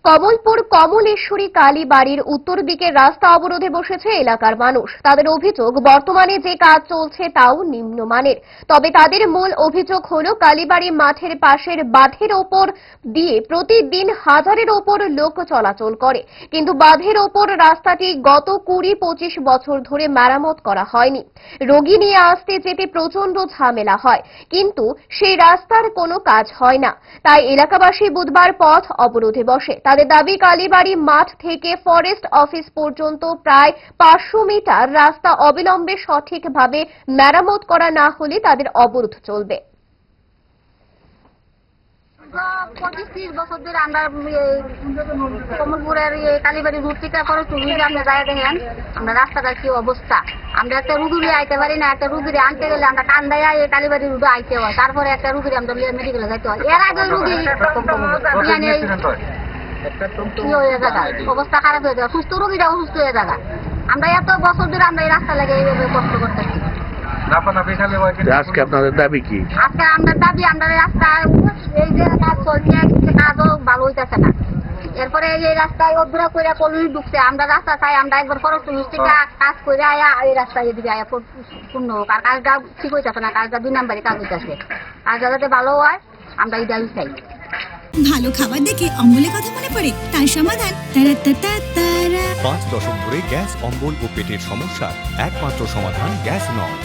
কমলপুর কমলেশ্বরী কালী বাড়ির উত্তর দিকের রাস্তা অবরোধে বসেছে এলাকার মানুষ। তাদের অভিযোগ, বর্তমানে যে কাজ চলছে তাও নিম্নমানের। তবে তাদের মূল অভিযোগ হলো কালীবাড়ি মাঠের পাশের বাঁধের ওপর দিয়ে প্রতিদিন হাজারের ওপর লোক চলাচল করে, কিন্তু বাঁধের ওপর রাস্তাটি গত 20-25 বছর ধরে মেরামত করা হয়নি। রোগী নিয়ে আসতে যেতে প্রচন্ড ঝামেলা হয়, কিন্তু সেই রাস্তার কোনো কাজ হয় না। তাই এলাকাবাসী বুধবার পথ অবরোধে বসে। তাদের দাবি, কালীবাড়ি মাঠ থেকে ফরেস্ট অফিস পর্যন্ত প্রায় 500 মিটার রাস্তা অবিলম্বে সঠিকভাবে মেরামত করা না হলে তাদের অবরোধ চলবে। 25-30 বছর ধরে আমরা কমলপুরের কালীবাড়ি রুট থেকে পরে চুরিয়ে আমরা যাই দেখেন আমরা রাস্তাটার কি অবস্থা। আমরা একটা রুগীরে আইতে পারি না, একটা রুগীরে আনতে গেলে আমরা কান্দাইয়া এই কালীবাড়ি রুটে আইতে হয়, তারপরে একটা রুগীরে আমরা মেডিকেলে যাইতে হয়। এর আগে রুগী অবস্থা খারাপ হয়ে যায়, সুস্থ রুগীরা অসুস্থ হয়ে যায়। আমরা এত বছর ধরে আমরা এই রাস্তা লাগে এইভাবে কষ্ট করতেছি। আজকে আপনাদের দাবি কি? আজকে আমাদের দাবি, আমরা রাস্তা এই যে কাজ চলছে কাজও ভালো হইতেছে না। এরপরে এই রাস্তায় অধুরা করে কলোনি ঢুকছে, আমরা রাস্তা চাই, আমরা একবার ফরেস্ট অফিস থেকে কাজ করে আয়া এই রাস্তায় এদিকে আয়া পূর্ণ হোক। আর কাজটা ঠিক হইতেছে না, কাজটা 2 নম্বরে কাজ হইতেছে। কাজটা যাতে ভালো হয় আমরা এই দাবি চাই। ভালো খাবার দেখে অম্বলের কথা মনে পড়ে, তার সমাধান 5 দশক ধরে গ্যাস, অম্বল ও পেটের সমস্যার একমাত্র সমাধান গ্যাস নয়।